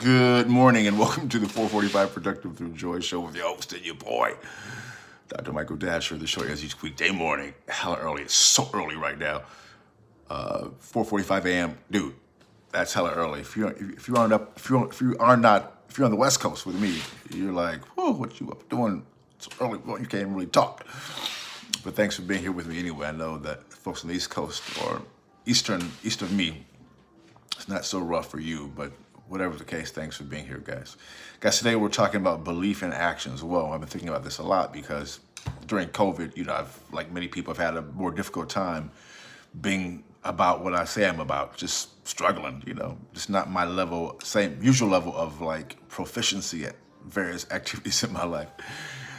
Good morning and welcome to the 445 Productive Through Joy show with your host and your boy, Dr. Michael Datcher. The show is each weekday morning. Hella early. It's so early right now. 4:45 a.m. Dude, that's hella early. If you aren't up, if you are not, if you're on the West Coast with me, you're like, whoa, what you up doing? It's early. Well, you can't even really talk. But thanks for being here with me anyway. I know that folks on the East Coast or east of me, it's not so rough for you, but whatever the case, thanks for being here, guys. Guys, today we're talking about belief in actions. Well, I've been thinking about this a lot because during COVID, I've, like many people, have had a more difficult time being about what I say I'm about, just struggling, just not my level, same usual level of like proficiency at various activities in my life.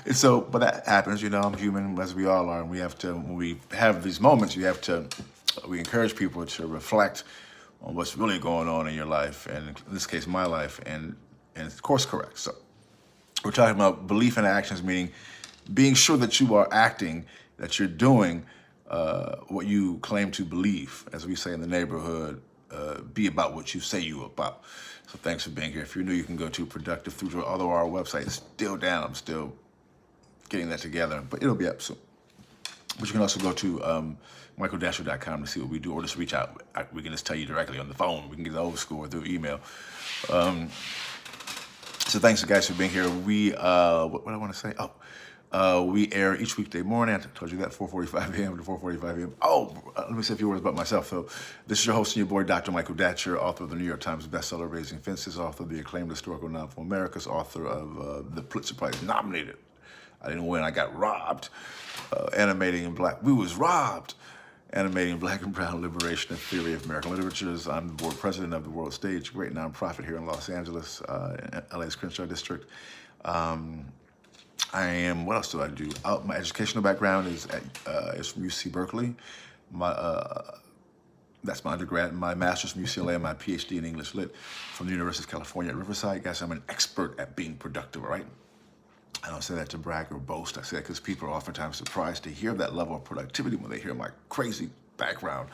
And so, but that happens, I'm human as we all are. And we have to, when we have these moments, we encourage people to reflect on what's really going on in your life, and in this case, my life, and course correct. So we're talking about belief in actions, meaning being sure that you are acting, that you're doing what you claim to believe. As we say in the neighborhood, be about what you say you about. So thanks for being here. If you're new, you can go to Productive Through Joy, although our website is still down. I'm still getting that together, but it'll be up soon. But you can also go to michaeldasher.com to see what we do, or just reach out. We can just tell you directly on the phone. We can get the old school or through email. So thanks, guys, for being here. We, what I want to say? We air each weekday morning. I told you that, 4:45 a.m. to 4:45 a.m. Let me say a few words about myself. So this is your host and your boy, Dr. Michael Datcher, author of the New York Times bestseller, Raising Fences, author of the acclaimed historical novel for Americas, author of the Pulitzer Prize nominated. I didn't win, I got robbed. Animating in Black, we was robbed. Animating Black and Brown Liberation and Theory of American Literatures. I'm the board president of the World Stage, a great nonprofit here in Los Angeles, in LA's Crenshaw District. I am, what else do I do? My educational background is from UC Berkeley. That's my undergrad, my master's from UCLA, and my PhD in English Lit from the University of California at Riverside. Guys, I'm an expert at being productive, all right? I don't say that to brag or boast. I say that because people are oftentimes surprised to hear that level of productivity when they hear my crazy background.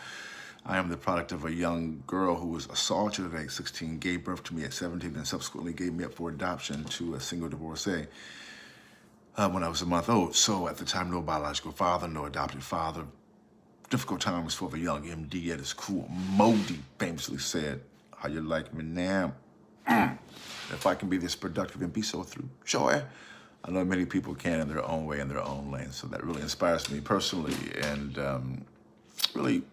I am the product of a young girl who was assaulted at age 16, gave birth to me at 17, and subsequently gave me up for adoption to a single divorcee when I was a month old. So at the time, no biological father, no adopted father. Difficult times for the young MD at his school. Modi famously said, "How you like me now? If I can be this productive and be so through joy." I know many people can in their own way, in their own lane. So that really inspires me personally, and really,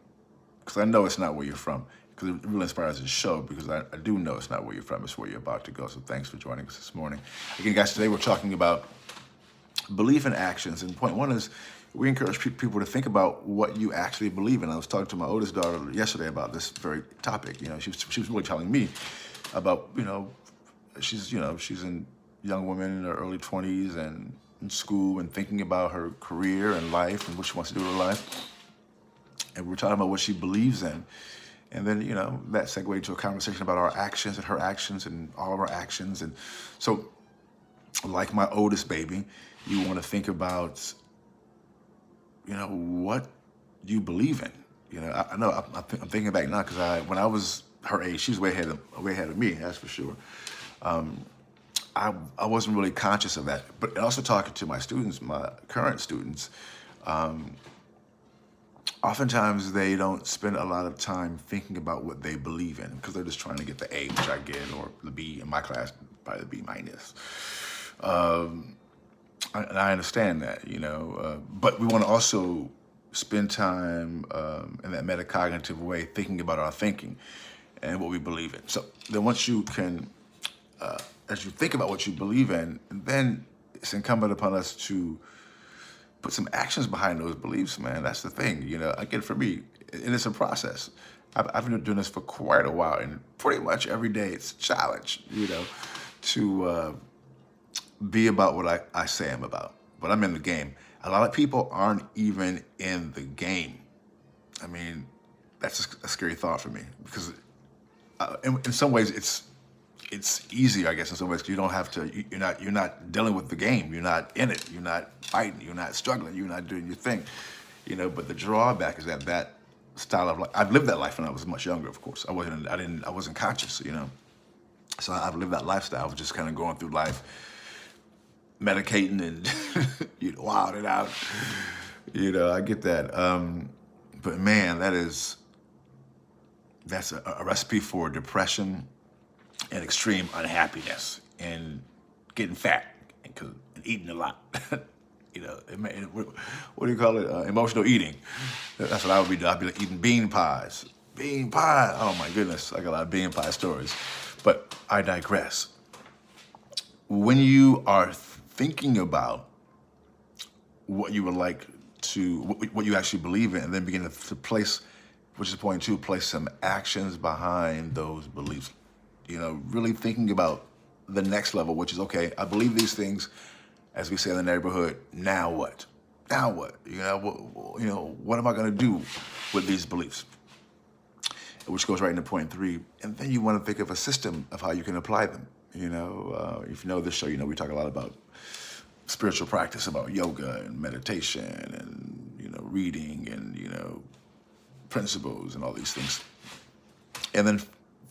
because I know it's not where you're from. Because it really inspires the show, because I do know it's not where you're from, it's where you're about to go. So thanks for joining us this morning. Again, guys, today we're talking about belief in actions. And point one is we encourage people to think about what you actually believe in. I was talking to my oldest daughter yesterday about this very topic. She was really telling me about, she's in young woman in her early 20s and in school and thinking about her career and life and what she wants to do with her life. And we're talking about what she believes in. And then, that segued to a conversation about our actions and her actions and all of our actions. And so, like my oldest baby, you want to think about, what you believe in. I know I'm thinking back now because when I was her age, she was way ahead of me, that's for sure. I wasn't really conscious of that, but also talking to my students, my current students, oftentimes they don't spend a lot of time thinking about what they believe in because they're just trying to get the A, which I get, or the B in my class, probably the B minus. And I understand that, but we want to also spend time in that metacognitive way thinking about our thinking and what we believe in. So then once you can, as you think about what you believe in, then it's incumbent upon us to put some actions behind those beliefs, man. That's the thing, again, for me, and it's a process. I've been doing this for quite a while, and pretty much every day it's a challenge, to be about what I say I'm about. But I'm in the game. A lot of people aren't even in the game. I mean, that's a scary thought for me because in some ways it's easier, I guess, in some ways, 'cause you don't have to, you're not dealing with the game. You're not in it. You're not fighting. You're not struggling. You're not doing your thing, but the drawback is that style of life. I've lived that life when I was much younger, of course. I wasn't conscious, So I've lived that lifestyle of just kind of going through life, medicating and wilding out. I get that. But man, that's a recipe for depression and extreme unhappiness and getting fat and eating a lot. What do you call it? Emotional eating. That's what I would be doing. I'd be like eating bean pies. Bean pie. Oh my goodness, I got a lot of bean pie stories. But I digress. When you are thinking about what you would like to, what you actually believe in, and then begin to place, which is point two, place some actions behind those beliefs. Really thinking about the next level, which is, okay, I believe these things, as we say in the neighborhood. Now what? Now what? What am I going to do with these beliefs? Which goes right into point three. And then you want to think of a system of how you can apply them. If you know this show, we talk a lot about spiritual practice, about yoga and meditation and, reading and, principles and all these things. And then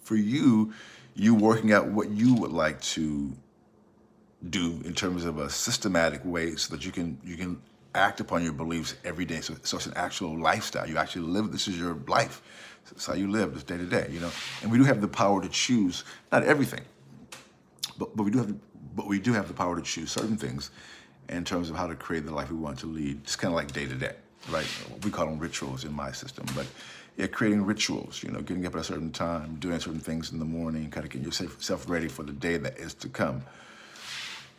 for you working out what you would like to do in terms of a systematic way so that you can act upon your beliefs every day. So it's an actual lifestyle. You actually live. This is your life. It's how you live this day to day. And we do have the power to choose, not everything, but we do have the power to choose certain things in terms of how to create the life we want to lead. It's kind of like day to day, right? We call them rituals in my system, but yeah, creating rituals. Getting up at a certain time, doing certain things in the morning, kind of getting yourself ready for the day that is to come.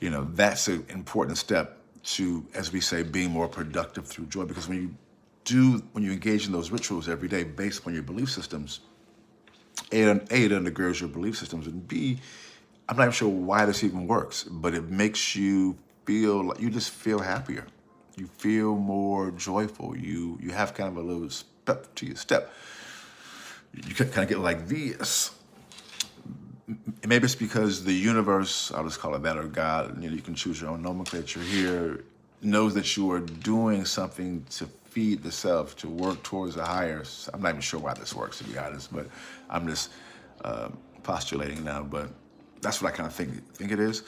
That's an important step to, as we say, being more productive through joy. Because when you engage in those rituals every day based upon your belief systems, A, it undergirds your belief systems, and B, I'm not even sure why this even works, but it makes you feel like you just feel happier. You feel more joyful. You have kind of a little step to your step. You kind of get like this. Maybe it's because the universe, I'll just call it that, or God, you can choose your own nomenclature here, knows that you are doing something to feed the self, to work towards a higher. I'm not even sure why this works, to be honest, but I'm just postulating now. But that's what I kind of think it is.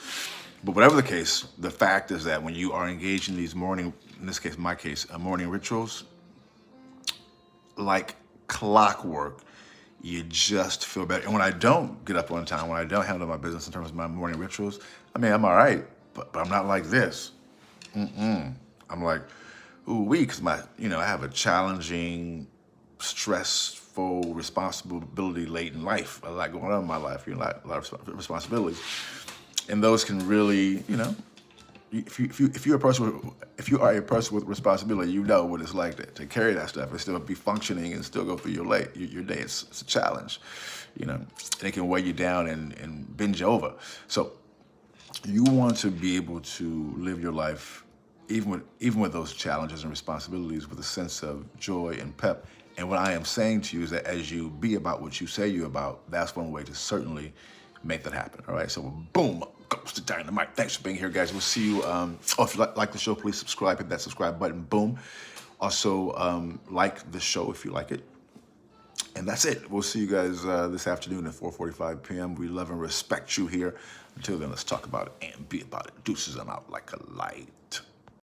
But whatever the case, the fact is that when you are engaged in these morning, in this case, my case, morning rituals, like clockwork, you just feel better. And when I don't get up on time, when I don't handle my business in terms of my morning rituals, I'm all right, but I'm not like this. I'm like, because I have a challenging, stressful responsibility late in life. A lot going on in my life, a lot of responsibilities, and those can really, if you are a person with responsibility, you know what it's like to carry that stuff and still be functioning and still go through your day. It's a challenge, and it can weigh you down and binge over. So you want to be able to live your life, even with those challenges and responsibilities, with a sense of joy and pep. And what I am saying to you is that as you be about what you say you're about, that's one way to certainly make that happen. All right. So boom, goes to dynamite. Thanks for being here, guys. We'll see you. If you like the show, please subscribe. Hit that subscribe button. Boom. Also, like the show if you like it. And that's it. We'll see you guys this afternoon at 4:45 p.m. We love and respect you here. Until then, let's talk about it and be about it. Deuces, I'm out like a light.